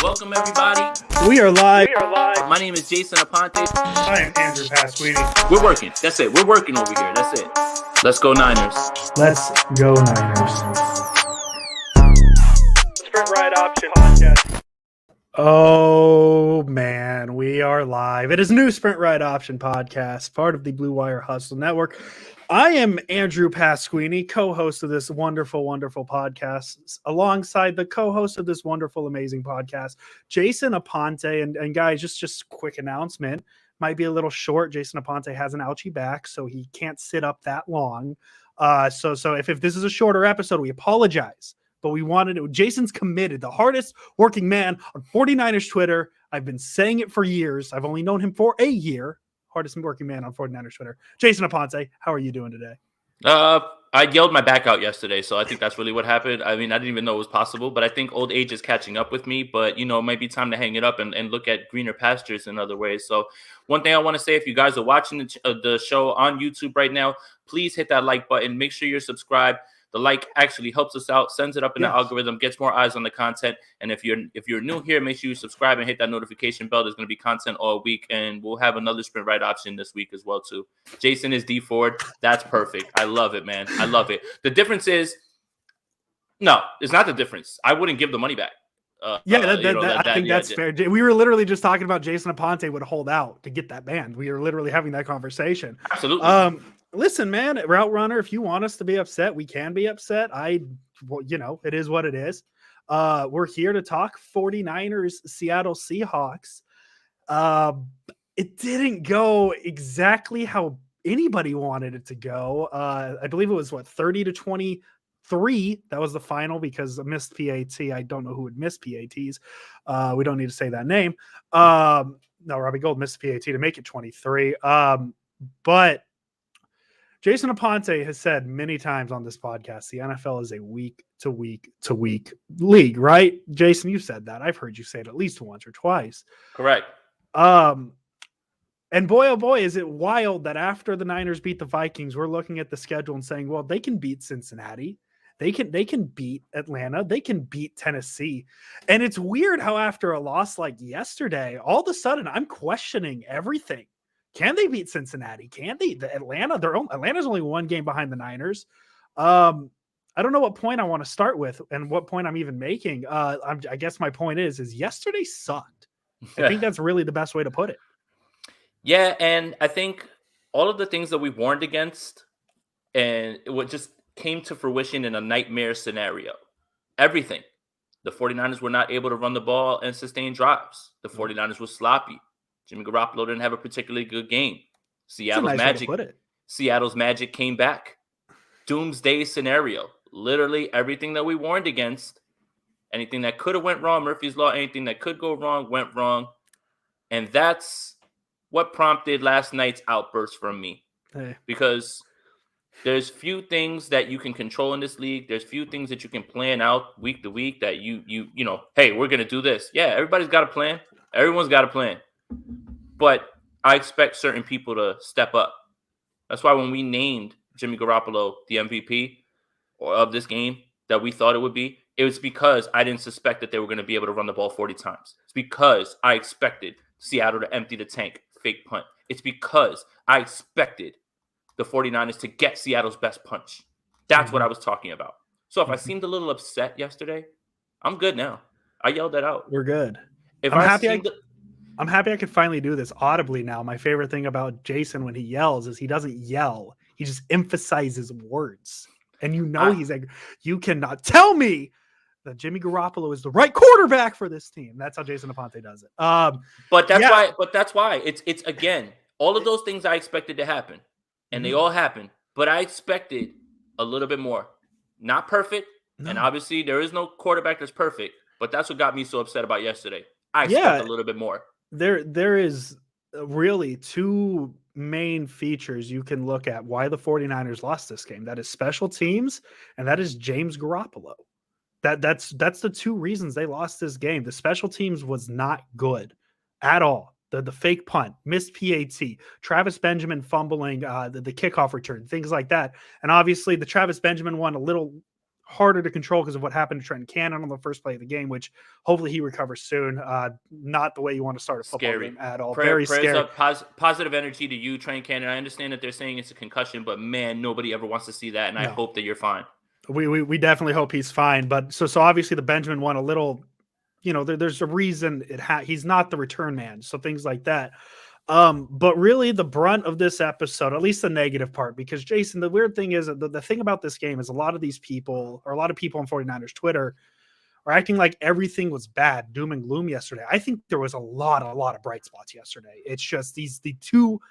Welcome, everybody. We are live. My name is Jason Aponte. I am Andrew Pasquini. We're working. That's it. We're working over here. That's it. Let's go Niners. Let's go Niners. Sprint Ride Option Podcast. Oh, man. We are live. It is a new Sprint Ride Option Podcast, part of the Blue Wire Hustle Network. I am Andrew Pasquini, co-host of this wonderful, wonderful podcast, alongside the co-host of this wonderful, amazing podcast, Jason Aponte. And guys, just quick announcement. Might be a little short. Jason Aponte has an ouchie back, so he can't sit up that long. So if this is a shorter episode, we apologize. But we wanted it. Jason's committed, the hardest working man on 49ers Twitter. I've been saying it for years. I've only known him for a year. Hardest working man on 49ers Twitter. Jason Aponte, how are you doing today? I yelled my back out yesterday, so I think that's really what happened. I mean, I didn't even know it was possible, but I think old age is catching up with me. But, it might be time to hang it up and look at greener pastures in other ways. So one thing I want to say, if you guys are watching the show on YouTube right now, please hit that like button. Make sure you're subscribed. The like actually helps us out, sends it up in the algorithm, gets more eyes on the content. And if you're new here, make sure you subscribe and hit that notification bell. There's going to be content all week, and we'll have another sprint ride option this week as well too. Jason is D Ford. That's perfect. I love it, man. I love it. The difference is, no, it's not the difference. I wouldn't give the money back. I think that's fair. We were literally just talking about Jason Aponte would hold out to get that band. We were literally having that conversation. Absolutely. Listen, man, Route Runner, if you want us to be upset, we can be upset. It is what it is. We're here to talk 49ers, Seattle Seahawks. It didn't go exactly how anybody wanted it to go. I believe it was 30-23. That was the final because a missed PAT. I don't know who would miss PATs. We don't need to say that name. No, Robbie Gould missed PAT to make it 23. But Jason Aponte has said many times on this podcast, the NFL is a week-to-week league, right? Jason, you said that. I've heard you say it at least once or twice. Correct. And boy, oh boy, is it wild that after the Niners beat the Vikings, we're looking at the schedule and saying, well, they can beat Cincinnati. They can beat Atlanta. They can beat Tennessee. And it's weird how after a loss like yesterday, all of a sudden I'm questioning everything. Can they beat Cincinnati? Can they? Atlanta's only one game behind the Niners. I don't know what point I want to start with and what point I'm even making. I guess my point is yesterday sucked. I think that's really the best way to put it. Yeah, and I think all of the things that we warned against, and it just came to fruition in a nightmare scenario. Everything. The 49ers were not able to run the ball and sustain drives. The 49ers were sloppy. Jimmy Garoppolo didn't have a particularly good game. Seattle's magic came back. Doomsday scenario. Literally everything that we warned against, anything that could have went wrong, Murphy's Law, anything that could go wrong, went wrong. And that's what prompted last night's outburst from me. Hey. Because there's few things that you can control in this league. There's few things that you can plan out week to week that you hey, we're going to do this. Yeah, everybody's got a plan. Everyone's got a plan. But I expect certain people to step up. That's why when we named Jimmy Garoppolo the MVP of this game that we thought it would be, it was because I didn't suspect that they were going to be able to run the ball 40 times. It's because I expected Seattle to empty the tank, fake punt. It's because I expected the 49ers to get Seattle's best punch. That's what I was talking about. So if I seemed a little upset yesterday, I'm good now. I yelled that out. We're good. I'm happy I could finally do this audibly now. My favorite thing about Jason when he yells is he doesn't yell. He just emphasizes words. And he's like, you cannot tell me that Jimmy Garoppolo is the right quarterback for this team. That's how Jason Aponte does it. But that's why it's again, all of those things I expected to happen. And they all happened. But I expected a little bit more. Not perfect. No. And obviously there is no quarterback that's perfect. But that's what got me so upset about yesterday. I expect a little bit more. There is really two main features you can look at why the 49ers lost this game. That is special teams, and that is James Garoppolo. That's the two reasons they lost this game. The special teams was not good at all. The fake punt, missed PAT, Travis Benjamin fumbling the kickoff return, things like that. And obviously the Travis Benjamin one a little harder to control because of what happened to Trent Cannon on the first play of the game, which hopefully he recovers soon. Not the way you want to start a football game at all. Very Prayers scary. up, positive energy to you, Trent Cannon. I understand that they're saying it's a concussion, but man, nobody ever wants to see that, and I hope that you're fine. We definitely hope he's fine. But so obviously the Benjamin one a little, there's a reason he's not the return man. So things like that. But really the brunt of this episode, at least the negative part, because Jason, the weird thing is the thing about this game is a lot of people on 49ers Twitter are acting like everything was bad, doom and gloom yesterday. I think there was a lot of bright spots yesterday. It's just the two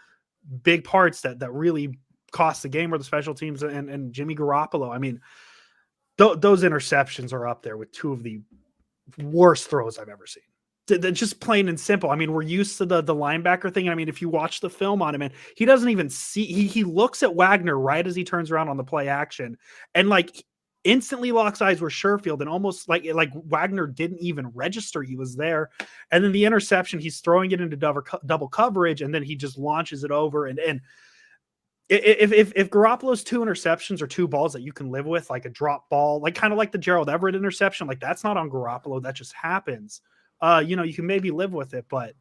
big parts that really cost the game were the special teams and Jimmy Garoppolo. I mean, those interceptions are up there with two of the worst throws I've ever seen. They're just plain and simple. I mean, we're used to the linebacker thing. I mean, if you watch the film on him, and he doesn't even see, he looks at Wagner right as he turns around on the play action and like instantly locks eyes with Sherfield and almost like Wagner didn't even register he was there. And then the interception, he's throwing it into double coverage and then he just launches it over. And if Garoppolo's two interceptions are two balls that you can live with, like a drop ball, like kind of like the Gerald Everett interception, like that's not on Garoppolo. That just happens. You can maybe live with it, but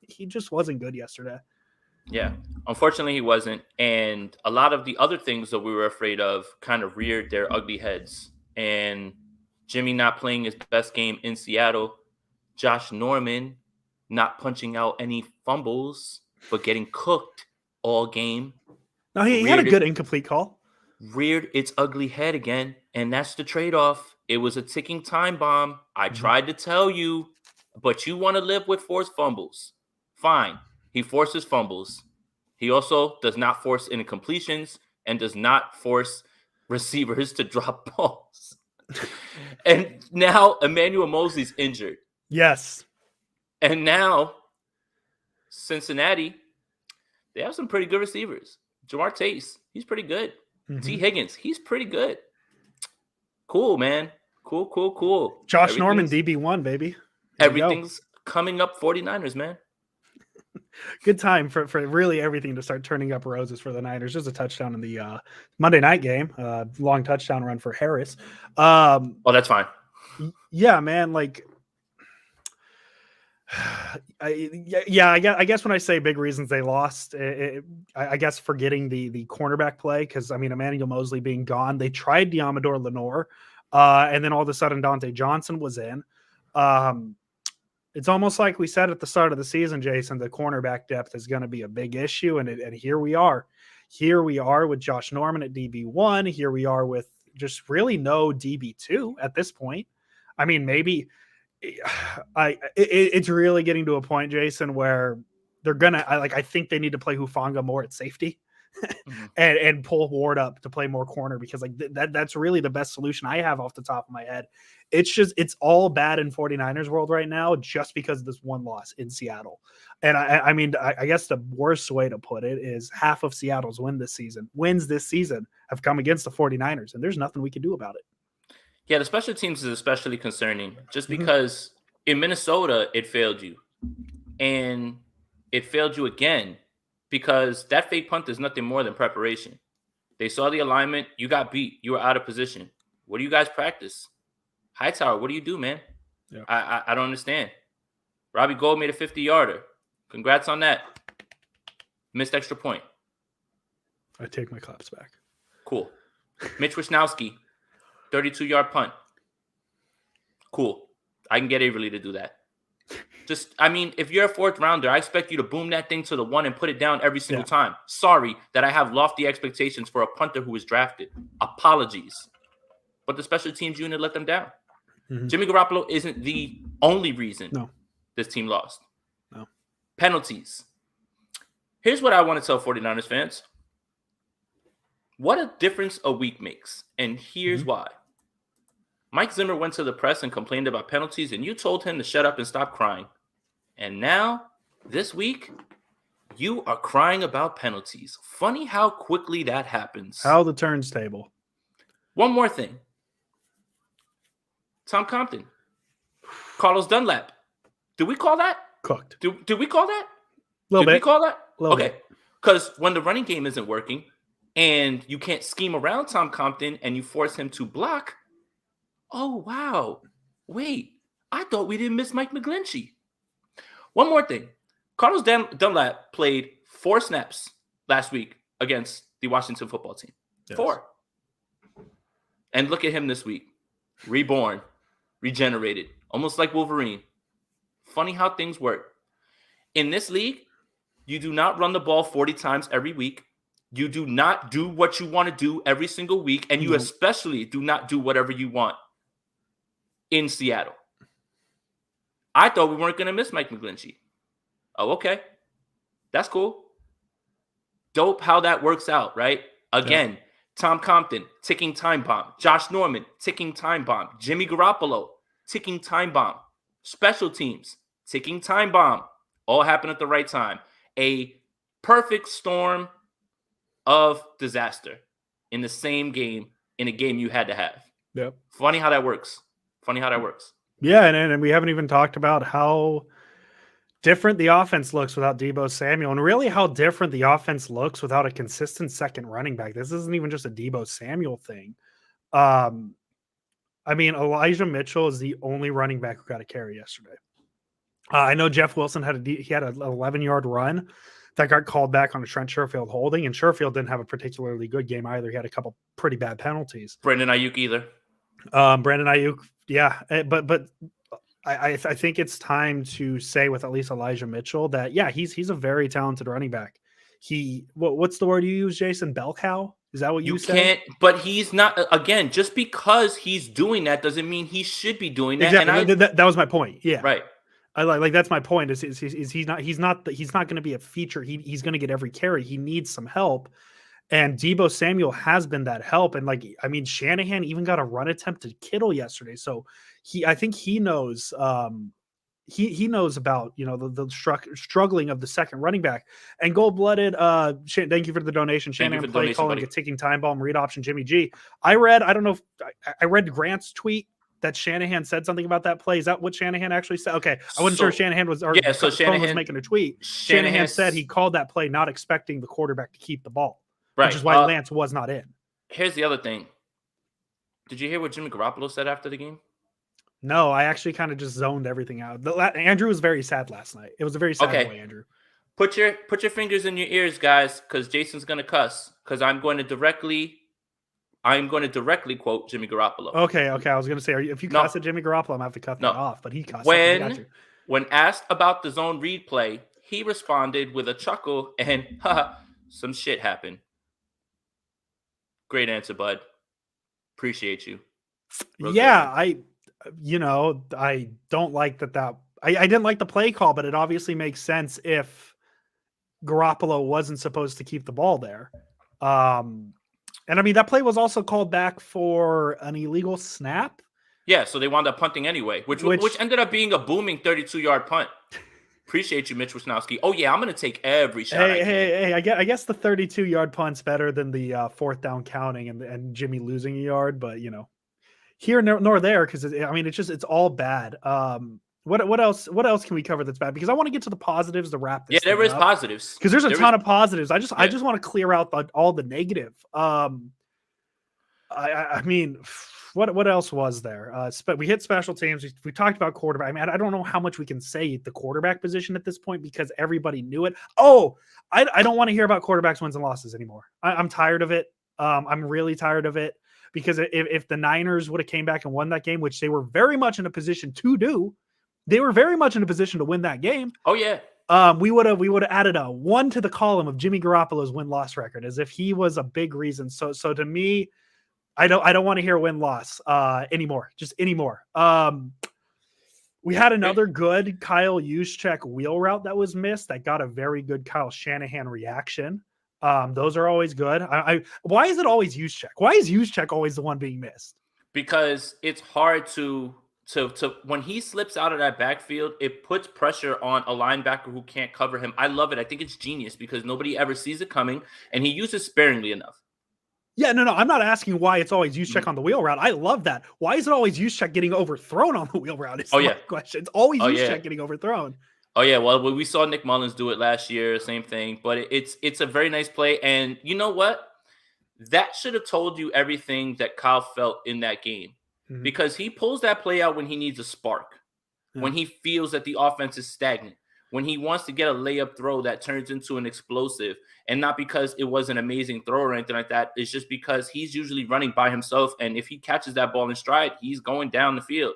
he just wasn't good yesterday. Yeah, unfortunately he wasn't. And a lot of the other things that we were afraid of kind of reared their ugly heads. And Jimmy not playing his best game in Seattle, Josh Norman not punching out any fumbles, but getting cooked all game. No, he had a good incomplete call. Reared its ugly head again, and that's the trade-off. It was a ticking time bomb. I tried to tell you, but you want to live with forced fumbles. Fine. He forces fumbles. He also does not force incompletions and does not force receivers to drop balls. And now Emmanuel Mosley's injured. Yes. And now Cincinnati, they have some pretty good receivers. Jamar Chase, he's pretty good. T. Higgins, he's pretty good. Cool, man. Cool. Josh Norman, DB1, baby. Everything's coming up 49ers, man. Good time for really everything to start turning up roses for the Niners. There's a touchdown in the Monday night game. Long touchdown run for Harris. Oh, that's fine. Yeah, man. Like, I guess when I say big reasons they lost, I guess forgetting the cornerback play, because I mean Emmanuel Mosley being gone, they tried Diamador Lenore, and then all of a sudden Dante Johnson was in. It's almost like we said at the start of the season, Jason, the cornerback depth is going to be a big issue, and here we are. Here we are with Josh Norman at DB1. Here we are with just really no DB2 at this point. I mean, maybe. It's really getting to a point, Jason, where they're gonna I think they need to play Hufanga more at safety and pull Ward up to play more corner, because like that's really the best solution I have off the top of my head. It's all bad in 49ers world right now just because of this one loss in Seattle. And I mean, I guess the worst way to put it is half of Seattle's wins this season have come against the 49ers, and there's nothing we can do about it. Yeah, the special teams is especially concerning just because in Minnesota, it failed you. And it failed you again because that fake punt is nothing more than preparation. They saw the alignment. You got beat. You were out of position. What do you guys practice? Hightower, what do you do, man? Yeah. I don't understand. Robbie Gould made a 50-yarder. Congrats on that. Missed extra point. I take my claps back. Cool. Mitch Wisnowski. 32-yard punt. Cool. I can get Avery to do that. I mean, if you're a fourth rounder, I expect you to boom that thing to the one and put it down every single time. Sorry that I have lofty expectations for a punter who was drafted. Apologies. But the special teams unit let them down. Jimmy Garoppolo isn't the only reason this team lost. No. Penalties. Here's what I want to tell 49ers fans. What a difference a week makes. And here's why. Mike Zimmer went to the press and complained about penalties, and you told him to shut up and stop crying. And now, this week, you are crying about penalties. Funny how quickly that happens. How the turns table. One more thing. Tom Compton. Carlos Dunlap. Did we call that? Cooked. Did we call that? Did we call that? Okay. Because when the running game isn't working, and you can't scheme around Tom Compton and you force him to block, oh, wow. Wait, I thought we didn't miss Mike McGlinchey. One more thing. Carlos Dunlap played 4 snaps last week against the Washington football team. Yes. 4. And look at him this week. Reborn, regenerated, almost like Wolverine. Funny how things work. In this league, you do not run the ball 40 times every week. You do not do what you want to do every single week. And you especially do not do whatever you want in Seattle. I thought we weren't going to miss Mike McGlinchey. Oh, okay. That's cool. Dope how that works out, right? Again, Tom Compton, ticking time bomb. Josh Norman, ticking time bomb. Jimmy Garoppolo, ticking time bomb. Special teams, ticking time bomb. All happened at the right time. A perfect storm of disaster in the same game, in a game you had to have. Yep. Funny how that works. Yeah, and we haven't even talked about how different the offense looks without Deebo Samuel, and really how different the offense looks without a consistent second running back. This isn't even just a Deebo Samuel thing. I mean, Elijah Mitchell is the only running back who got a carry yesterday. I know Jeff Wilson had an 11-yard run that got called back on a Trent Sherfield holding, and Sherfield didn't have a particularly good game either. He had a couple pretty bad penalties. Brandon Ayuk either. Brandon Ayuk, yeah, but I think it's time to say with at least Elijah Mitchell that he's a very talented running back. What's the word you use, Jason? Bell cow? Is that what you said? Can't, but he's not. Again, just because he's doing that doesn't mean he should be doing that. Exactly. And that was my point. Yeah, right. I like that's my point. Is he's not going to be a feature. He's going to get every carry. He needs some help, and Deebo Samuel has been that help. And Shanahan even got a run attempt to Kittle yesterday, so I think he knows. He knows about the struggling of the second running back. And gold-blooded, thank you for the donation. Shanahan play calling a ticking time bomb, read option Jimmy G. I read Grant's tweet that Shanahan said something about that play. Is that what Shanahan actually said? Okay, I wasn't sure Shanahan was. So Shanahan was making a tweet. Shanahan said he called that play not expecting the quarterback to keep the ball, which is why Lance was not in. Here's the other thing. Did you hear what Jimmy Garoppolo said after the game? No, I actually kind of just zoned everything out. Andrew was very sad last night. It was a very sad play, Andrew. Put your fingers in your ears, guys, because Jason's gonna cuss. Because I'm going to directly quote Jimmy Garoppolo. Okay. I was gonna say, if you cuss at Jimmy Garoppolo, I'm gonna have to cut that off. But he cussed. When asked about the zone read play, he responded with a chuckle and some shit happened. Great answer, bud. Appreciate you. I don't like that. I didn't like the play call, but it obviously makes sense if Garoppolo wasn't supposed to keep the ball there. And I mean, that play was also called back for an illegal snap. Yeah, so they wound up punting anyway, which ended up being a booming 32-yard punt. Appreciate you, Mitch Wisnowski. Oh, yeah, I'm going to take every shot. Hey, I guess the 32-yard punt's better than the fourth down counting and Jimmy losing a yard, but, here nor there, because, it's all bad. What else can we cover that's bad? Because I want to get to the positives to wrap this. Yeah, there is positives. Because there's a ton of positives. I just want to clear out all the negative. What else was there? We hit special teams. We talked about quarterback. I mean, I don't know how much we can say the quarterback position at this point because everybody knew it. Oh, I don't want to hear about quarterbacks wins and losses anymore. I'm tired of it. I'm really tired of it because if the Niners would have came back and won that game, which they were very much in a position to do, they were very much in a position to win that game. Oh yeah. We would have added a 1 to the column of Jimmy Garoppolo's win-loss record as if he was a big reason. So to me, I don't want to hear win-loss anymore. Just anymore. We had another good Kyle Juszczyk wheel route that was missed that got a very good Kyle Shanahan reaction. Those are always good. Why is it always Juszczyk? Why is Juszczyk always the one being missed? Because it's hard to when he slips out of that backfield, it puts pressure on a linebacker who can't cover him. I love it. I think it's genius because nobody ever sees it coming, and he uses sparingly enough. Yeah, no. I'm not asking why it's always Juszczyk on the wheel route. I love that. Why is it always Juszczyk getting overthrown on the wheel route? It's my question. It's always Juszczyk getting overthrown. Oh yeah, well we saw Nick Mullins do it last year, same thing. But it's a very nice play, and you know what? that should have told you everything that Kyle felt in that game, because he pulls that play out when he needs a spark, when he feels that the offense is stagnant, when he wants to get a layup throw that turns into an explosive, and not because it was an amazing throw or anything like that. It's just because he's usually running by himself, and if he catches that ball in stride, he's going down the field.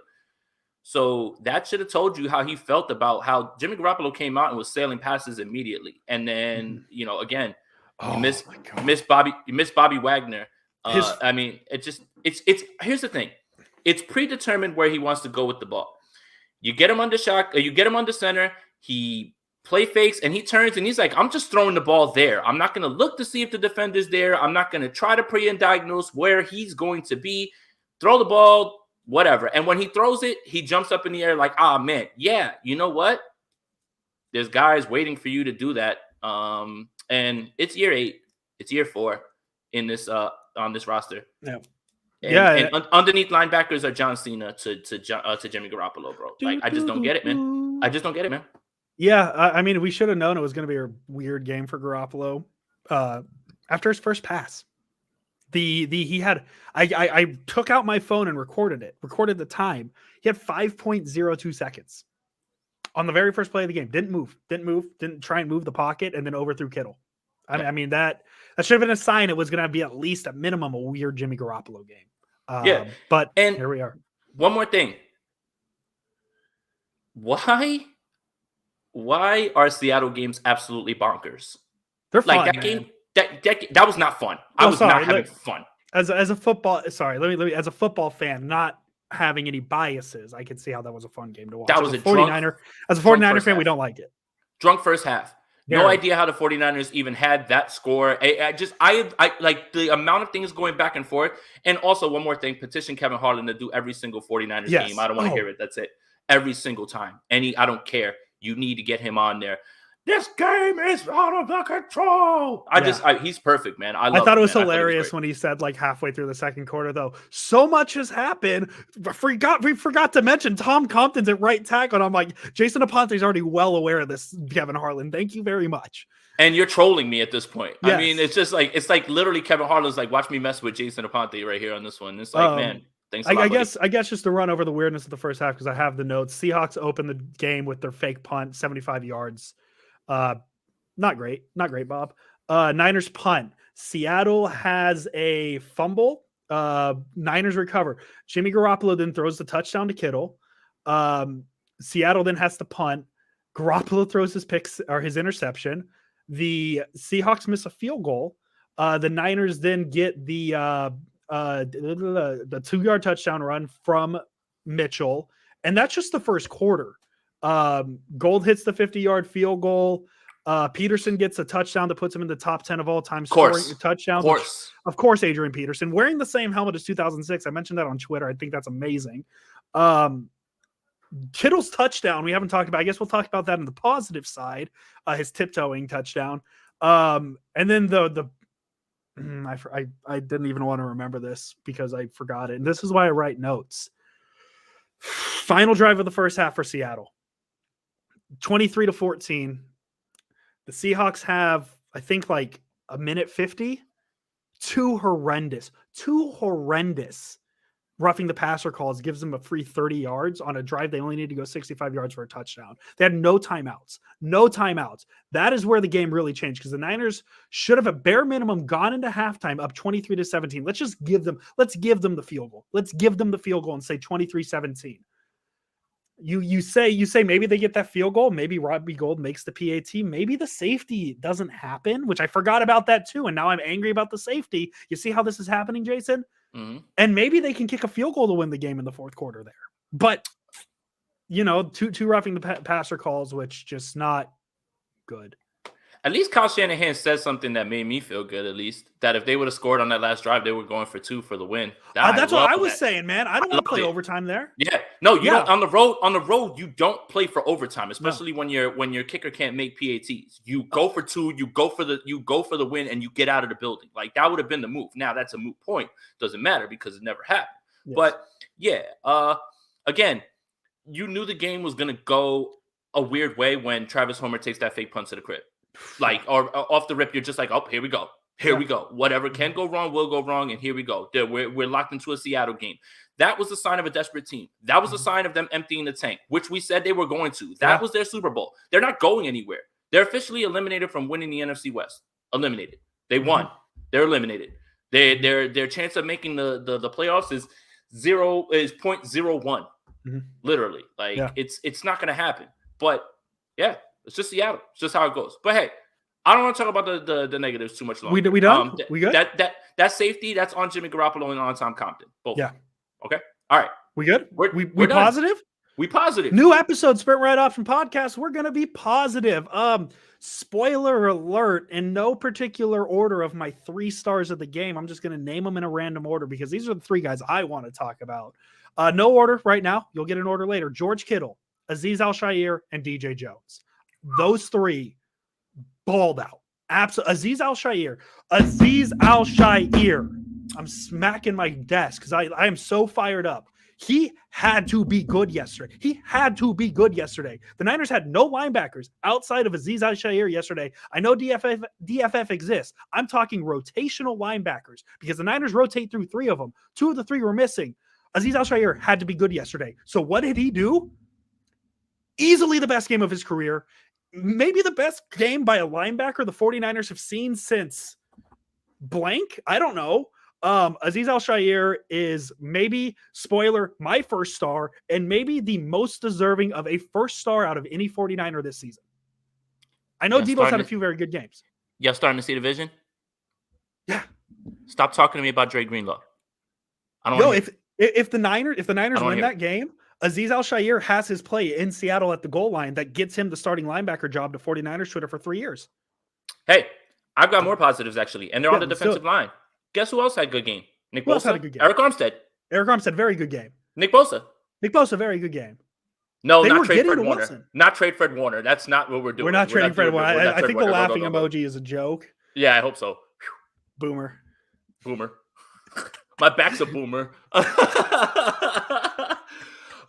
So that should have told you how he felt about how Jimmy Garoppolo came out and was sailing passes immediately. And then, again, you miss Bobby Wagner. I mean, it's here's the thing. It's predetermined where he wants to go with the ball. You get him under shock, or you get him under center, he play fakes, and he turns, and he's like, I'm just throwing the ball there. I'm not going to look to see if the defender's there. I'm not going to try to pre and diagnose where he's going to be. Throw the ball, whatever. And when he throws it, he jumps up in the air like, man, yeah, you know what? There's guys waiting for you to do that. And it's year 8, it's year 4 in this on this roster. Yeah. And underneath linebackers are John Cena to Jimmy Garoppolo, bro. Like, I just don't get it, man. I just don't get it, man. Yeah, I mean, we should have known it was going to be a weird game for Garoppolo after his first pass. I took out my phone and recorded the time. He had 5.02 seconds on the very first play of the game. Didn't try and move the pocket, and then overthrew Kittle. I mean, that should have been a sign it was going to be at least at minimum a weird Jimmy Garoppolo game. But here we are. One more thing. Why are Seattle games absolutely bonkers? They're fun, like that man. game. That was not fun. I was not having fun. As a football, as a football fan, not having any biases, I could see how that was a fun game to watch. That was as a 49er fan, we don't like it. Drunk first half. No idea how the 49ers even had that score. I like the amount of things going back and forth. And also, one more thing, petition Kevin Harlan to do every single 49ers game. I don't want to hear it. That's it. Every single time. I don't care. You need to get him on there. This game is out of the control. He's perfect, man. I thought it was hilarious when he said, like, halfway through the second quarter, though, so much has happened. We forgot to mention Tom Compton's at right tackle. And I'm like, Jason Aponte's already well aware of this, Kevin Harlan. Thank you very much. And you're trolling me at this point. Yes. I mean, it's like literally Kevin Harlan's like, watch me mess with Jason Aponte right here on this one. It's like, man. Thanks a lot, I guess just to run over the weirdness of the first half, because I have the notes. Seahawks opened the game with their fake punt, 75 yards. Not great, Bob. Niners punt. Seattle has a fumble. Niners recover. Jimmy Garoppolo then throws the touchdown to Kittle. Seattle then has to punt. Garoppolo throws his picks or his interception. The Seahawks miss a field goal. The Niners then get the 2-yard touchdown run from Mitchell, and that's just the first quarter. Gold hits the 50-yard field goal. Peterson gets a touchdown that puts him in the top 10 of all time scoring touchdowns. Of course, Adrian Peterson wearing the same helmet as 2006. I mentioned that on Twitter. I think that's amazing. Kittle's touchdown we haven't talked about. I guess we'll talk about that on the positive side. His tiptoeing touchdown. And then I didn't even want to remember this because I forgot it. And this is why I write notes. Final drive of the first half for Seattle. 23-14. The Seahawks have, I think, like a minute 50. Two horrendous roughing the passer calls gives them a free 30 yards on a drive. They only need to go 65 yards for a touchdown. They had no timeouts. That is where the game really changed, because the Niners should have at bare minimum gone into halftime up 23-17. Let's give them the field goal. Let's give them the field goal and say 23-17. You say maybe they get that field goal. Maybe Robbie Gould makes the PAT. Maybe the safety doesn't happen, which I forgot about that too. And now I'm angry about the safety. You see how this is happening, Jason? Mm-hmm. And maybe they can kick a field goal to win the game in the fourth quarter there. But, two roughing the passer calls, which just not good. At least Kyle Shanahan said something that made me feel good, at least. That if they would have scored on that last drive, they were going for 2 for the win. That's what I was saying, man. I don't want to play overtime there. Yeah. No, you don't. On the road, you don't play for overtime, especially when your kicker can't make PATs. You go for 2, you go for the win, and you get out of the building. Like, that would have been the move. Now that's a moot point. Doesn't matter because it never happened. Yes. But yeah, again, you knew the game was gonna go a weird way when Travis Homer takes that fake punt to the crib. Like, or off the rip, you're just like, oh, here we go. Here we go. Whatever can go wrong will go wrong, and here we go. We're locked into a Seattle game. That was a sign of a desperate team. That was a sign of them emptying the tank, which we said they were going to. That was their Super Bowl. They're not going anywhere. They're officially eliminated from winning the NFC West. Eliminated. They won. They're eliminated. Their chance of making the playoffs is 0.01. Literally. Like it's not gonna happen. But yeah, it's just Seattle. It's just how it goes. But hey, I don't want to talk about the negatives too much longer. We done? We good? That safety, that's on Jimmy Garoppolo and on Tom Compton. Both. Yeah. Okay. All right. We good? We done. positive? We positive. New episode, Sprint Right Off from podcast. We're gonna be positive. Spoiler alert, in no particular order of my 3 stars of the game. I'm just gonna name them in a random order because these are the 3 guys I want to talk about. No order right now. You'll get an order later. George Kittle, Aziz Al-Shair, and DJ Jones. Those 3 balled out. Aziz Al-Shair. I'm smacking my desk because I am so fired up. He had to be good yesterday. The Niners had no linebackers outside of Aziz Al-Shair yesterday. I know DFF exists. I'm talking rotational linebackers because the Niners rotate through 3 of them. 2 of the 3 were missing. Aziz Al-Shair had to be good yesterday. So what did he do? Easily the best game of his career. Maybe the best game by a linebacker the 49ers have seen since blank. I don't know. Aziz Al-Shair is maybe, spoiler, my first star and maybe the most deserving of a first star out of any 49er this season. I know Debo's had a few very good games. Y'all starting to see the vision? Yeah. Stop talking to me about Dre Greenlaw. I don't know. If the Niners win that game, Aziz Al-Shair has his play in Seattle at the goal line that gets him the starting linebacker job to 49ers Twitter for 3 years. Hey, I've got more positives actually, and they're on the defensive line. Guess who else had a good game? Nick Bosa had a good game. Eric Armstead, very good game. Nick Bosa, very good game. No, not trade Fred Warner. Wilson. Not trade Fred Warner. That's not what we're doing. We're not trading Fred Warner. I think the laughing emoji is a joke. Yeah, I hope so. Boomer. My back's a boomer.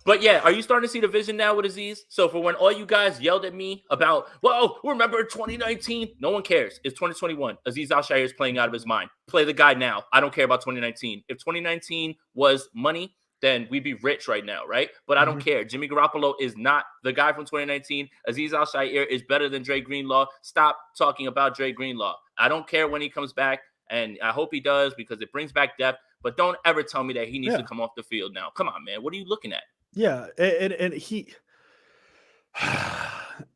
But yeah, are you starting to see the vision now with Aziz? So for when all you guys yelled at me about, well, remember 2019? No one cares. It's 2021. Aziz Al-Shair is playing out of his mind. Play the guy now. I don't care about 2019. If 2019 was money, then we'd be rich right now, right? But I don't care. Jimmy Garoppolo is not the guy from 2019. Aziz Al-Shair is better than Dre Greenlaw. Stop talking about Dre Greenlaw. I don't care when he comes back, and I hope he does because it brings back depth. But don't ever tell me that he needs to come off the field now. Come on, man. What are you looking at? Yeah, and he,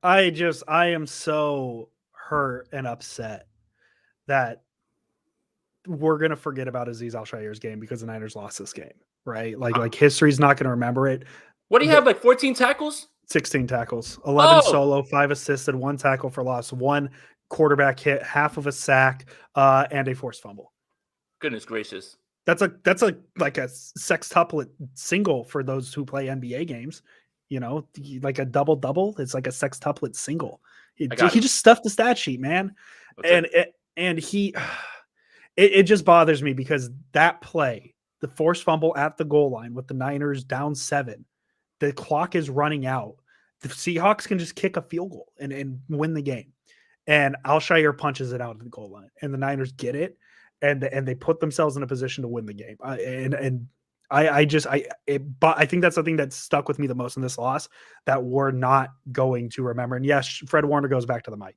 I am so hurt and upset that we're gonna forget about Aziz Al-Shair's game because the Niners lost this game, right? Like history's not gonna remember it. What do you have? Like 14 tackles? 16 tackles, 11 solo, 5 assisted, 1 tackle for loss, 1 quarterback hit, half of a sack, and a forced fumble. Goodness gracious. That's like a sextuplet single for those who play NBA games, like a double. It's like a sextuplet single. He just stuffed the stat sheet, man. And it just bothers me because that play, the forced fumble at the goal line with the Niners down 7, the clock is running out. The Seahawks can just kick a field goal and win the game. And Al-Shair punches it out at the goal line and the Niners get it. And they put themselves in a position to win the game. I think that's something that stuck with me the most in this loss that we're not going to remember. And yes, Fred Warner goes back to the mic.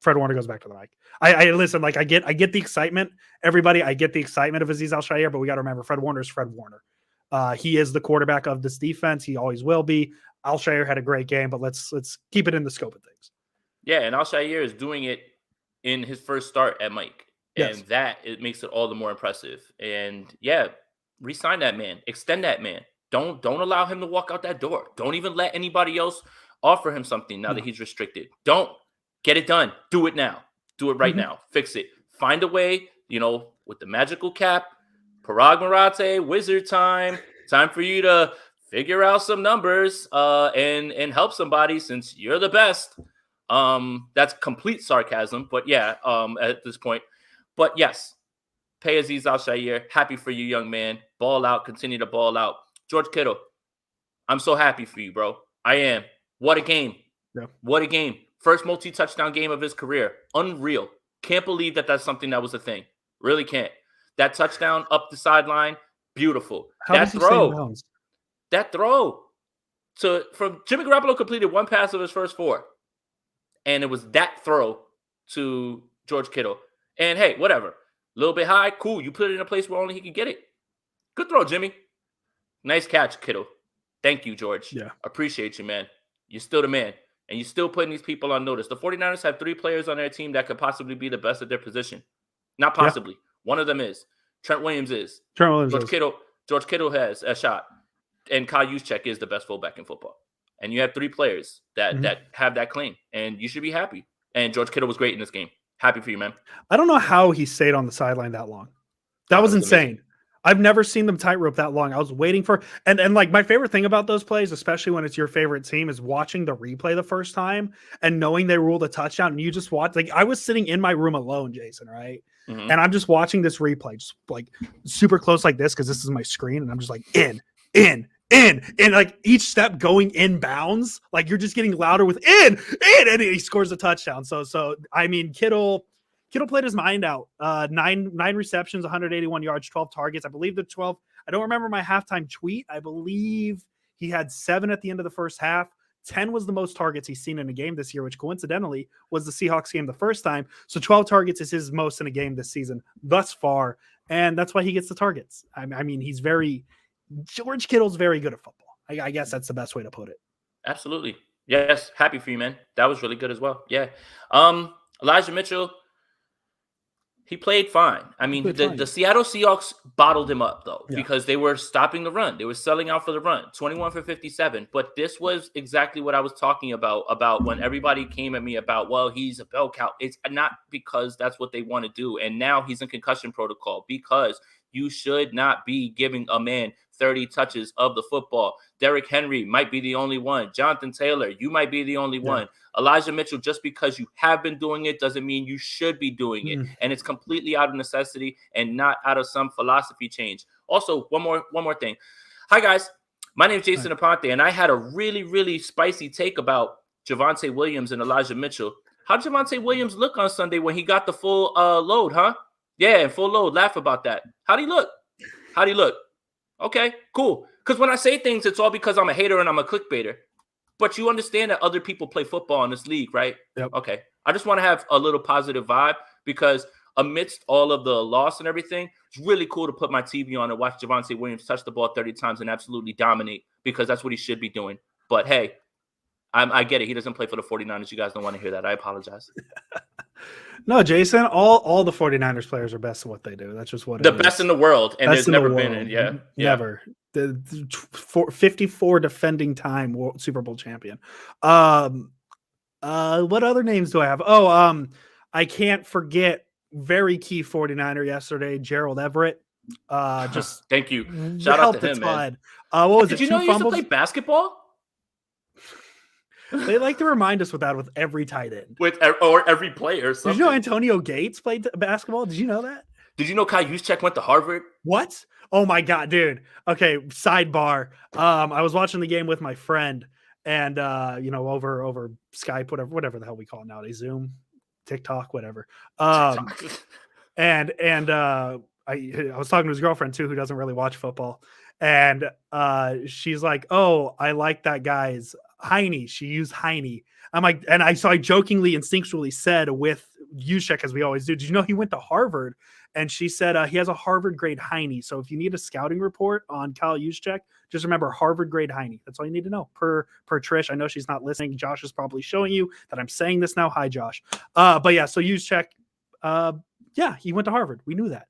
Fred Warner goes back to the mic. I listen, like I get the excitement, everybody. I get the excitement of Aziz Al-Shair, but we got to remember Fred Warner is Fred Warner. He is the quarterback of this defense. He always will be. Al-Shair had a great game, but let's keep it in the scope of things. Yeah, and Al-Shair is doing it in his first start at Mike. And that it makes it all the more impressive. And yeah, re-sign that man, extend that man. Don't allow him to walk out that door. Don't even let anybody else offer him something now that he's restricted. Don't get it done. Do it now. Do it right now. Fix it. Find a way, with the magical cap, Parag Marate, wizard time for you to figure out some numbers and help somebody since you're the best. That's complete sarcasm, but yeah, at this point. But yes, pay Aziz Al-Shair. Happy for you, young man. Ball out. Continue to ball out. George Kittle, I'm so happy for you, bro. I am. What a game. Yeah. What a game. First multi-touchdown game of his career. Unreal. Can't believe that that's something that was a thing. Really can't. That touchdown up the sideline, beautiful. How does he stay in bounds? That throw. So from Jimmy Garoppolo completed one pass of his first 4. And it was that throw to George Kittle. And hey, whatever. A little bit high, cool. You put it in a place where only he could get it. Good throw, Jimmy. Nice catch, Kittle. Thank you, George. Yeah. Appreciate you, man. You're still the man. And you're still putting these people on notice. The 49ers have 3 players on their team that could possibly be the best at their position. Not possibly. Yeah. One of them is. Trent Williams is. George Kittle has a shot. And Kyle Juszczyk is the best fullback in football. And you have 3 players that have that claim. And you should be happy. And George Kittle was great in this game. Happy for you, man. I don't know how he stayed on the sideline that long. That was insane. Amazing. I've never seen them tightrope that long. I was waiting for and like my favorite thing about those plays, especially when it's your favorite team, is watching the replay the first time and knowing they ruled a touchdown. And you just watch, like I was sitting in my room alone, Jason, right? Mm-hmm. And I'm just watching this replay, just like super close like this, because this is my screen, and I'm just like in, and like each step going in bounds, like you're just getting louder with in, and he scores a touchdown. So I mean, Kittle played his mind out. 9 receptions, 181 yards, 12 targets. I believe the 12. I don't remember my halftime tweet. I believe he had 7 at the end of the first half. 10 was the most targets he's seen in a game this year, which coincidentally was the Seahawks game the first time. So 12 targets is his most in a game this season thus far, and that's why he gets the targets. I mean, George Kittle's very good at football. I guess that's the best way to put it. Absolutely. Yes. Happy for you, man. That was really good as well. Yeah. Elijah Mitchell, he played fine. I mean, the Seattle Seahawks bottled him up, though, because they were stopping the run. They were selling out for the run, 21 for 57. But this was exactly what I was talking about when everybody came at me about, well, he's a bell cow. It's not because that's what they want to do. And now he's in concussion protocol, because you should not be giving a man 30 touches of the football. Derrick Henry might be the only one. Jonathan Taylor, you might be the only one. Elijah Mitchell, just because you have been doing it doesn't mean you should be doing it. And it's completely out of necessity and not out of some philosophy change. Also, one more thing. Hi, guys. My name is Jason Aponte, and I had a really, really spicy take about Javonte Williams and Elijah Mitchell. How did Javonte Williams look on Sunday when he got the full load, huh? Yeah, full load. Laugh about that. How'd he look? Okay, cool. Because when I say things, it's all because I'm a hater and I'm a clickbaiter. But you understand that other people play football in this league, right? Yep. Okay. I just want to have a little positive vibe, because amidst all of the loss and everything, it's really cool to put my TV on and watch Javonte Williams touch the ball 30 times and absolutely dominate, because that's what he should be doing. But hey, I get it. He doesn't play for the 49ers. You guys don't want to hear that. I apologize. No, Jason, all the 49ers players are best at what they do. That's just what the best in the world. And there's never been. Never. The 54 defending time Super Bowl champion. What other names do I have? I can't forget very key 49er yesterday, Gerald Everett. Just thank you. Shout out to him, man. What was Did you know he used to play basketball? They like to remind us with every tight end. Or every player. Did you know Antonio Gates played basketball? Did you know that? Did you know Kyle Juszczyk went to Harvard? What? Oh my God, dude. Okay, sidebar. I was watching the game with my friend, and over Skype, whatever the hell we call it nowadays, Zoom, TikTok, whatever. And I was talking to his girlfriend too, who doesn't really watch football, and she's like, "Oh, I like that guy's Heine." She used Heine. I'm like, and I jokingly, instinctually said with Juszczyk, as we always do, did you know he went to Harvard? And she said he has a Harvard grade Heine. So if you need a scouting report on Kyle Juszczyk, just remember Harvard grade Heine. That's all you need to know. Per Trish, I know she's not listening. Josh is probably showing you that I'm saying this now. Hi, Josh. But yeah, so Juszczyk, he went to Harvard. We knew that.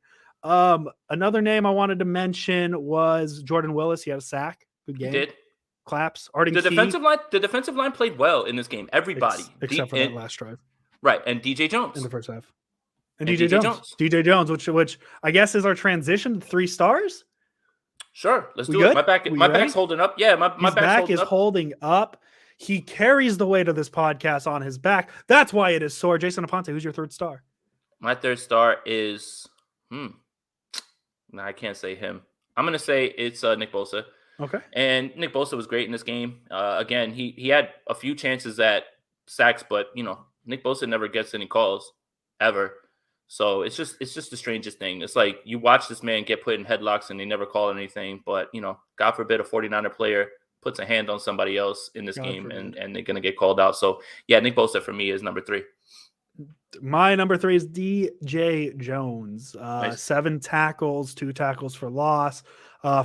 Another name I wanted to mention was Jordan Willis. He had a sack. Good game. He did. Claps. The defensive line played well in this game. Everybody. Except for that last drive. Right. And DJ Jones. In the first half. And DJ Jones. DJ Jones, which I guess is our transition to 3 stars. Sure. Let's do it. My back's holding up. Yeah, my back is holding up. He carries the weight of this podcast on his back. That's why it is sore. Jason Aponte, who's your 3rd star? My 3rd star is No, I can't say him. I'm gonna say it's Nick Bosa. Okay. And Nick Bosa was great in this game. Again, he had a few chances at sacks, but Nick Bosa never gets any calls. ever. So it's just the strangest thing. It's like you watch this man get put in headlocks and they never call anything. But, God forbid a 49er player puts a hand on somebody else in this God game forbid. and they're going to get called out. So, yeah, Nick Bosa for me is number 3. My number 3 is DJ Jones. Nice. 7 tackles, 2 tackles for loss,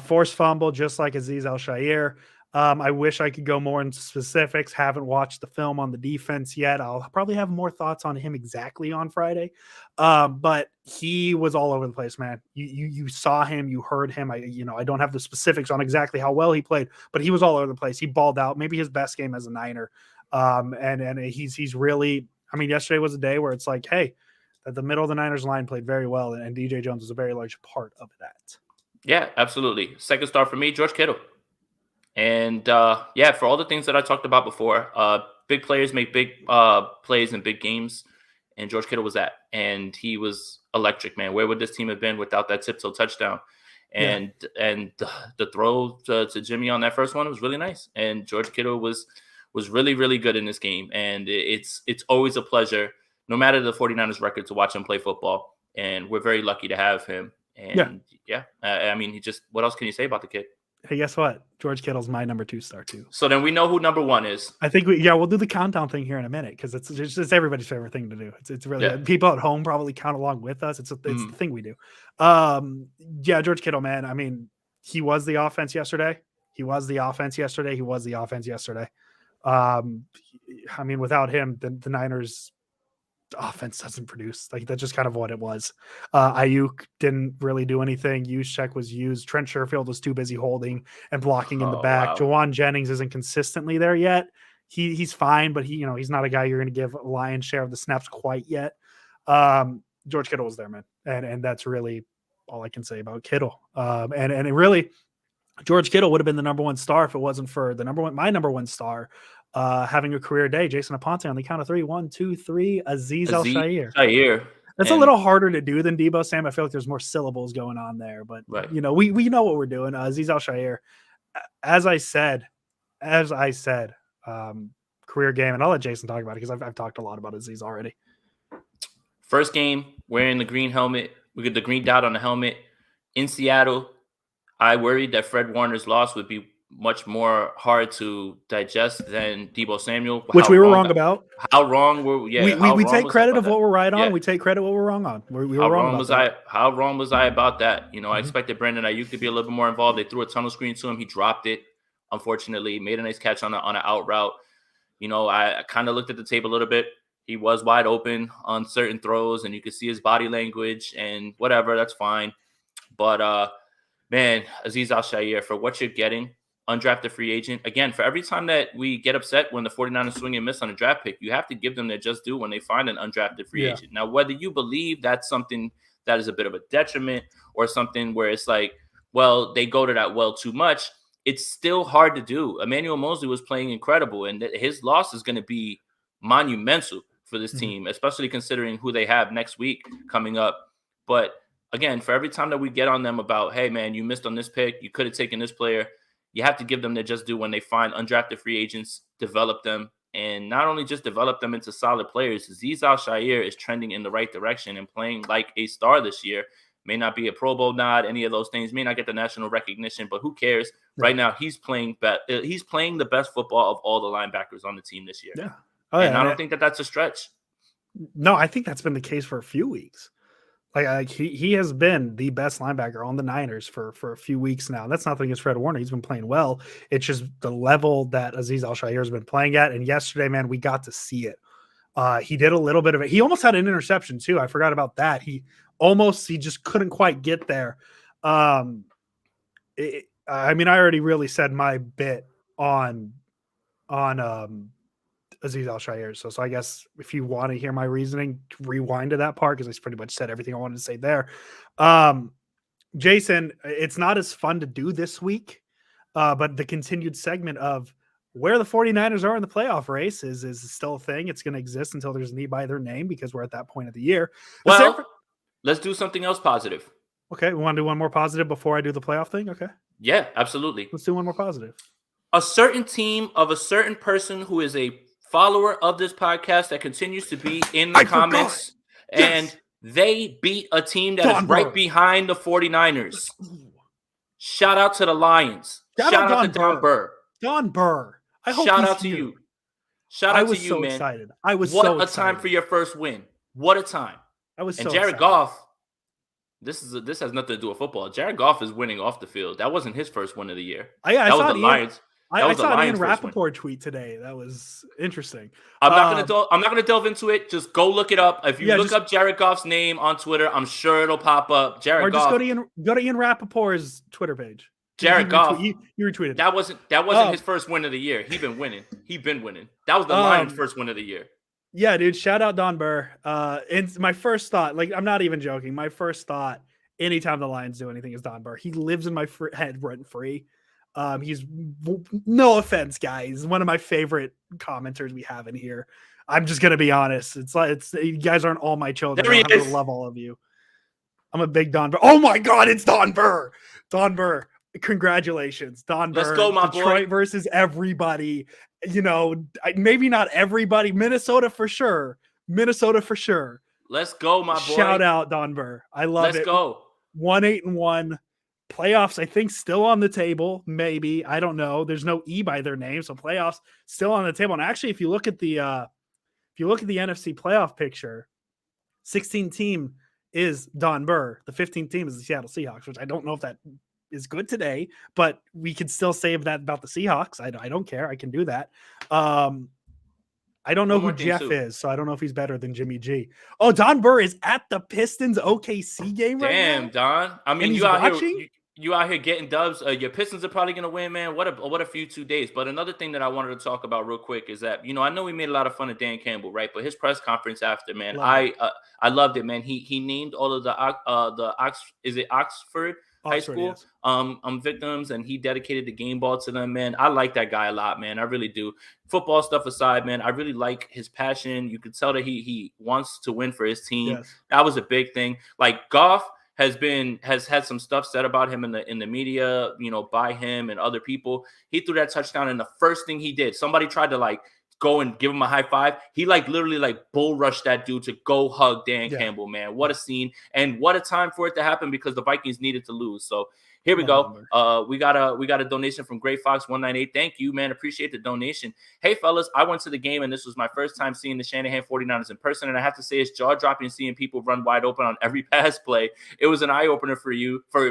forced fumble, just like Aziz Al-Shair. I wish I could go more into specifics. Haven't watched the film on the defense yet. I'll probably have more thoughts on him exactly on Friday. But he was all over the place, man. You saw him, you heard him. I don't have the specifics on exactly how well he played, but he was all over the place. He balled out. Maybe his best game as a Niner. And he's really. I mean, yesterday was a day where it's like, hey, that the middle of the Niners line played very well, and DJ Jones was a very large part of that. Yeah, absolutely. Second star for me, George Kittle. And for all the things that I talked about before, big players make big plays in big games, and George Kittle was that. And he was electric, man. Where would this team have been without that tiptoe touchdown? And the throw to Jimmy on that first one was really nice. And George Kittle was really, really good in this game. And it's always a pleasure, no matter the 49ers record, to watch him play football. And we're very lucky to have him. And I mean, what else can you say about the kid? Hey, guess what? George Kittle's my number 2 star too. So then we know who number 1 is. I think we'll do the countdown thing here in a minute because it's everybody's favorite thing to do. It's really people at home probably count along with us. It's the thing we do. George Kittle, man. I mean, he was the offense yesterday. I mean, without him, the Niners offense doesn't produce. Like, that's just kind of what it was. Ayuk didn't really do anything. Juszczyk was used. Trent Sherfield was too busy holding and blocking in the back. Wow. Jawan Jennings isn't consistently there yet. He's fine, but he's not a guy you're going to give a lion's share of the snaps quite yet. George Kittle was there, man, and that's really all I can say about Kittle. And it really, George Kittle would have been the number 1 star if it wasn't for my number 1 star having a career day. Jason Aponte on the count of 3. 1, 2, 3. Aziz Al-Shair. That's a little harder to do than Deebo Sam. I feel like there's more syllables going on there, but we know what we're doing. Aziz Al-Shair, as I said, career game, and I'll let Jason talk about it because I've talked a lot about Aziz already. First game, wearing the green helmet. We get the green dot on the helmet in Seattle. I worried that Fred Warner's loss would be much more hard to digest than Deebo Samuel, which we were wrong about. How wrong were we? We take credit of what we're right on. Yeah. We take credit what we're wrong on. We were wrong about that. How wrong was I about that? I expected Brandon Ayuk to be a little bit more involved. They threw a tunnel screen to him. He dropped it. Unfortunately, made a nice catch on an out route. I kind of looked at the tape a little bit. He was wide open on certain throws, and you could see his body language and whatever. That's fine. But man, Aziz Al-Shair, for what you're getting, undrafted free agent. Again, for every time that we get upset when the 49ers swing and miss on a draft pick, you have to give them their just due when they find an undrafted free agent. Now, whether you believe that's something that is a bit of a detriment or something where it's like, well, they go to that well too much, it's still hard to do. Emmanuel Mosley was playing incredible, and his loss is going to be monumental for this team, especially considering who they have next week coming up. But again, for every time that we get on them about, hey, man, you missed on this pick, you could have taken this player, you have to give them their just due when they find undrafted free agents, develop them, and not only just develop them into solid players. Aziz Al-Shair is trending in the right direction and playing like a star this year. May not be a Pro Bowl nod, any of those things, may not get the national recognition, but who cares? Right now, he's playing the best football of all the linebackers on the team this year. Yeah. I don't think that that's a stretch. No, I think that's been the case for a few weeks. Like he has been the best linebacker on the Niners for a few weeks now. That's nothing against Fred Warner. He's been playing well. It's just the level that Aziz Al-Shair has been playing at. And yesterday, man, we got to see it. He did a little bit of it. He almost had an interception too. I forgot about that. He just couldn't quite get there. I mean, I already really said my bit on Aziz Al-Shair. So I guess if you want to hear my reasoning, rewind to that part because I pretty much said everything I wanted to say there. Jason, it's not as fun to do this week, but the continued segment of where the 49ers are in the playoff race is still a thing. It's going to exist until there's a need by their name because we're at that point of the year. Well, let's do something else positive. Okay, we want to do one more positive before I do the playoff thing? Okay. Yeah, absolutely. Let's do one more positive. A certain team of a certain person who is a follower of this podcast that continues to be in the comments And they beat a team that Don is right Burr. behind the 49ers. Shout out to the Lions. Shout out to Don Burr. Don Burr. I hope Shout he's out to here. you. Shout out to you, man. Excited. I was what so a excited. time for your first win. What a time. I was and so Jared excited. Goff, this has nothing to do with football. Jared Goff is winning off the field. That wasn't his first win of the year. I that saw was the Lions. I saw an Ian Rappaport tweet today. That was interesting. I'm not gonna delve into it. Just go look it up. If you look up Jared Goff's name on Twitter, I'm sure it'll pop up. Jared Goff. Or just go to Ian Rappaport's Twitter page. Jared Goff. You retweeted. That wasn't his first win of the year. He's been winning. That was the Lions' first win of the year. Yeah, dude. Shout out Don Burr. And my first thought, like, I'm not even joking. My first thought, anytime the Lions do anything, is Don Burr. He lives in my head rent free. He's, no offense, guys, one of my favorite commenters we have in here. I'm just gonna be honest. You guys aren't all my children. I have to love all of you. I'm a big Don Burr. Oh my God, it's Don Burr. Don Burr. Congratulations, Don Burr. Let's go, my Detroit boy. versus everybody. You know, maybe not everybody. Minnesota for sure. Let's go, my boy. Shout out Don Burr. I love it. Let's go. 1-8-1. Playoffs, I think, still on the table. Maybe, I don't know. There's no E by their name, so playoffs still on the table. And actually, if you look at the NFC playoff picture, 16th team is Don Burr. The 15th team is the Seattle Seahawks, which I don't know if that is good today, but we could still say that about the Seahawks. I don't care. I can do that. I don't know who Jeff is, so I don't know if he's better than Jimmy G. Oh, Don Burr is at the Pistons OKC game right now. Damn, Don. I mean, you out here getting dubs. Your Pistons are probably gonna win, man. What a few 2 days. But another thing that I wanted to talk about real quick is that, I know we made a lot of fun of Dan Campbell, right? But his press conference after, man, I loved it, man. He named all of the Oxford High School yes. Victims, and he dedicated the game ball to them, man. I like that guy a lot, man. I really do. Football stuff aside, man, I really like his passion. You could tell that he wants to win for his team. Yes. That was a big thing. Like, Goff has had some stuff said about him in the media, by him and other people. He threw that touchdown, and the first thing he did, somebody tried to go and give him a high five. He literally bull rushed that dude to go hug Dan Campbell, man. What a scene, and what a time for it to happen, because the Vikings needed to lose. So here we go. We got a donation from Gray Fox 198. Thank you, man. Appreciate the donation. Hey, fellas, I went to the game, and this was my first time seeing the Shanahan 49ers in person, and I have to say it's jaw-dropping seeing people run wide open on every pass play. It was an eye-opener for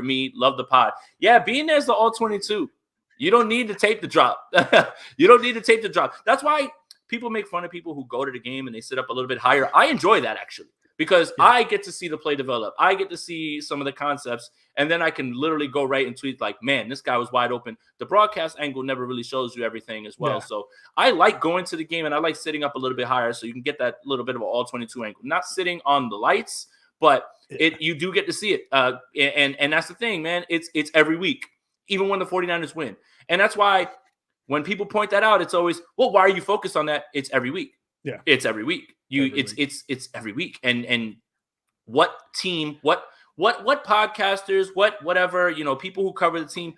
me. Love the pod. Yeah, being there's the all-22. You don't need to tape the drop. That's why people make fun of people who go to the game and they sit up a little bit higher. I enjoy that, actually, because I get to see the play develop. I get to see some of the concepts, and then I can literally go right and tweet man, this guy was wide open. The broadcast angle never really shows you everything as well. Yeah. So I like going to the game, and I like sitting up a little bit higher so you can get that little bit of an all-22 angle. Not sitting on the lights, but you do get to see it. And that's the thing, man. It's every week, even when the 49ers win. And that's why when people point that out, it's always, well, why are you focused on that? It's every week. Yeah. It's every week. It's every week. And what team, what podcasters, whatever, people who cover the team,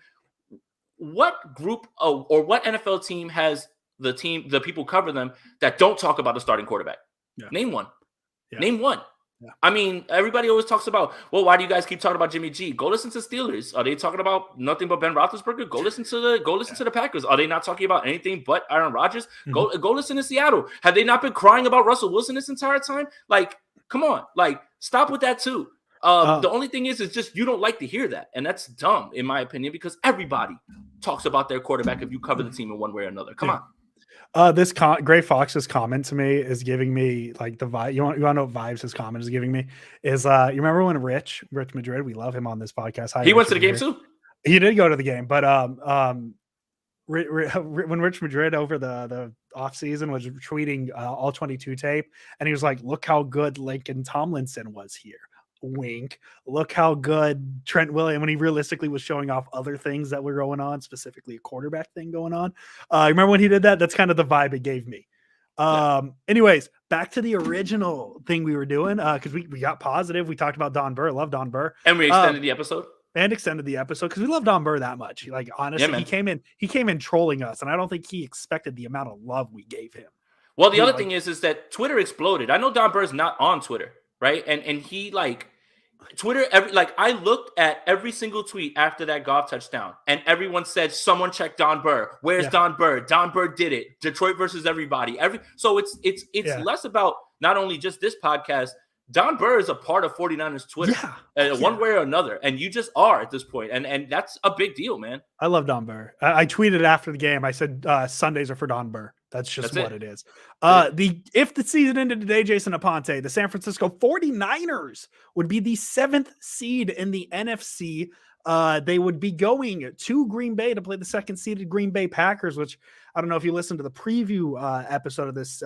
what group or what NFL team has the people cover them that don't talk about the starting quarterback? Yeah. Name one. Yeah. Name one. Yeah. I mean, everybody always talks about, well, why do you guys keep talking about Jimmy G? Go listen to Steelers. Are they talking about nothing but Ben Roethlisberger? Go listen to the Packers. Are they not talking about anything but Aaron Rodgers? Mm-hmm. Go listen to Seattle. Have they not been crying about Russell Wilson this entire time? Come on, stop with that too. The only thing is just you don't like to hear that, and that's dumb in my opinion, because everybody talks about their quarterback if you cover the team in one way or another. Come on. This Gray Fox's comment to me is giving me the vibe. You want to know what vibes his comment is giving me? Is you remember when Rich Madrid? We love him on this podcast. He went to the game too. He did go to the game, but when Rich Madrid over the offseason was tweeting all 22 tape, and he was like, "Look how good Lincoln Tomlinson was here." Wink. Look how good Trent Williams, when he realistically was showing off other things that were going on, specifically a quarterback thing going on. Remember when he did that? That's kind of the vibe it gave me. Anyways, back to the original thing we were doing, because we got positive. We talked about Don Burr. Love Don Burr. And we extended the episode. Because we love Don Burr that much. Honestly, he came in trolling us, and I don't think he expected the amount of love we gave him. Well, the other thing is that Twitter exploded. I know Don Burr's not on Twitter, right? And he like Twitter, I looked at every single tweet after that Goff touchdown, and everyone said, "Someone check Don Burr. Where's Don Burr? Don Burr did it. Detroit versus everybody." So it's less about not only just this podcast. Don Burr is a part of 49ers Twitter, one way or another, and you just are at this point, and that's a big deal, man. I love Don Burr. I tweeted after the game. I said Sundays are for Don Burr. That's what it is. If the season ended today, Jason Aponte, the San Francisco 49ers would be the 7th seed in the NFC. They would be going to Green Bay to play the 2nd-seeded Green Bay Packers, which I don't know if you listened to the preview episode of this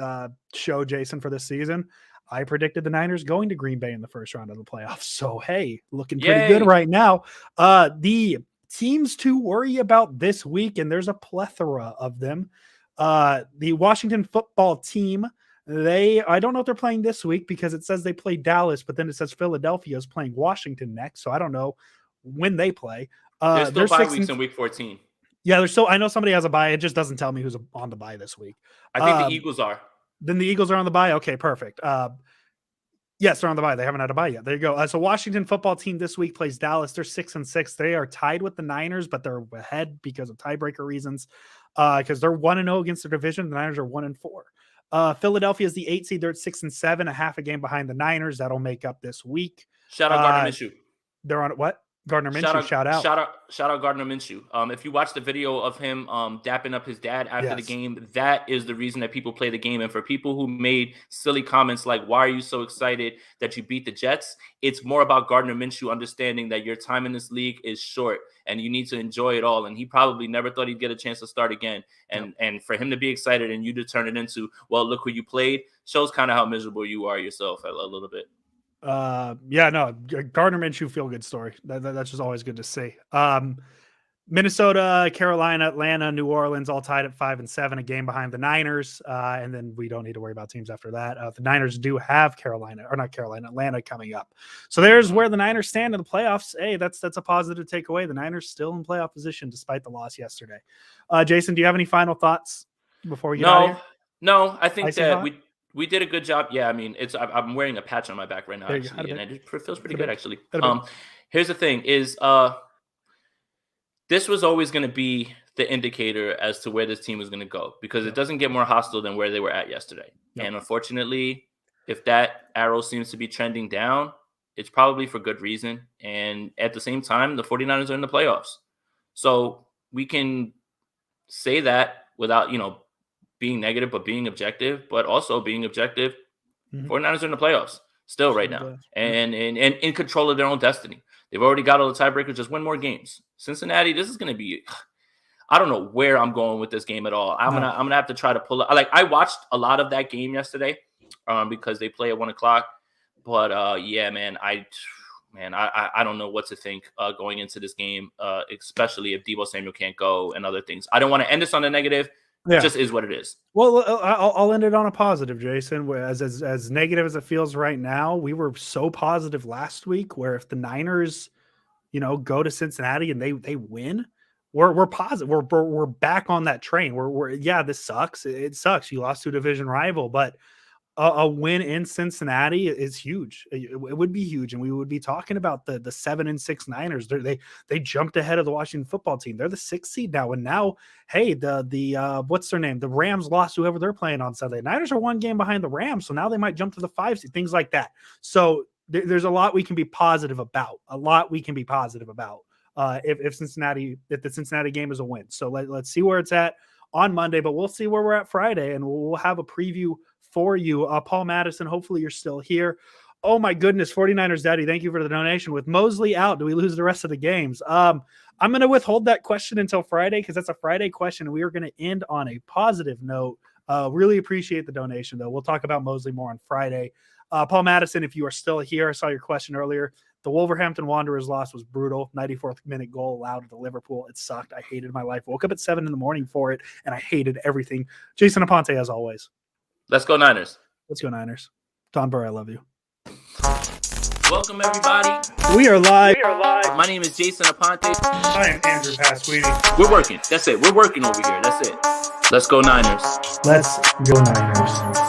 show, Jason, for this season. I predicted the Niners going to Green Bay in the first round of the playoffs. So, hey, looking pretty good right now. The teams to worry about this week, and there's a plethora of them. The Washington football team, I don't know if they're playing this week because it says they play Dallas, but then it says Philadelphia is playing Washington next. So I don't know when they play. There's still bye weeks in week 14. Yeah, I know somebody has a bye. It just doesn't tell me who's on the bye this week. I think the Eagles are. Then the Eagles are on the bye. Okay, perfect. Yes, they're on the bye. They haven't had a bye yet. There you go. So Washington football team this week plays Dallas. They're 6-6. They are tied with the Niners, but they're ahead because of tiebreaker reasons. Because they're 1-0 against their division. The Niners are 1-4. Philadelphia is the 8th seed. They're at 6-7, a half a game behind the Niners. That'll make up this week. Shout out Gardner Minshew. They're on what? Gardner Minshew, shout out Gardner Minshew. If you watch the video of him dapping up his dad after the game, that is the reason that people play the game. And for people who made silly comments like, "Why are you so excited that you beat the Jets?" It's more about Gardner Minshew understanding that your time in this league is short and you need to enjoy it all. And he probably never thought he'd get a chance to start again. And for him to be excited and you to turn it into, well, look who you played, shows kind of how miserable you are yourself a little bit. Gardner Minshew feel good story. That's just always good to see. Minnesota, Carolina, Atlanta, New Orleans, all tied at 5-7, a game behind the Niners. And then we don't need to worry about teams after that. The Niners do have Atlanta coming up. So there's where the Niners stand in the playoffs. Hey, that's a positive takeaway. The Niners still in playoff position despite the loss yesterday. Jason, do you have any final thoughts before we get out of here? No, I think that we did a good job. Yeah, I mean, I'm wearing a patch on my back right now, actually, and it feels pretty good, actually. Here's the thing is, this was always going to be the indicator as to where this team was going to go because it doesn't get more hostile than where they were at yesterday. And unfortunately, if that arrow seems to be trending down, it's probably for good reason. And at the same time, the 49ers are in the playoffs. So we can say that without, being negative, but being objective, but also being objective. 49ers are in the playoffs still right now and in control of their own destiny. They've already got all the tiebreakers. Just win more games. Cincinnati, this is going to be, I don't know where I'm going with this game at all. I'm gonna have to try to pull it. I watched a lot of that game yesterday because they play at 1:00. But I don't know what to think going into this game, especially if Deebo Samuel can't go and other things. I don't want to end this on a negative. It just is what it is. Well, I'll end it on a positive, Jason. As negative as it feels right now, we were so positive last week where if the Niners, go to Cincinnati and they win, we're positive. We're back on that train. This sucks. It sucks. You lost to a division rival, but a win in Cincinnati is huge. It would be huge, and we would be talking about the 7-6 Niners. They jumped ahead of the Washington football team. They're the 6th seed now, and now, hey, the what's their name? The Rams lost whoever they're playing on Sunday. Niners are 1 game behind the Rams, so now they might jump to the 5 seed. Things like that. So there's a lot we can be positive about. If the Cincinnati game is a win. So let's see where it's at on Monday, but we'll see where we're at Friday, and we'll have a preview for you. Paul Madison, hopefully you're still here. Oh my goodness, 49ers Daddy, thank you for the donation. With Mosley out, do we lose the rest of the games? I'm going to withhold that question until Friday because that's a Friday question, and we are going to end on a positive note. Really appreciate the donation, though. We'll talk about Mosley more on Friday. Paul Madison, if you are still here, I saw your question earlier. The Wolverhampton Wanderers loss was brutal. 94th minute goal allowed to Liverpool. It sucked. I hated my life. Woke up at 7 a.m. for it, and I hated everything. Jason Aponte, as always. Let's go Niners. Let's go Niners. Don Burr, I love you. Welcome, everybody. We are live. My name is Jason Aponte. I am Andrew Pasquini. We're working. That's it. We're working over here. That's it. Let's go Niners. Let's go Niners.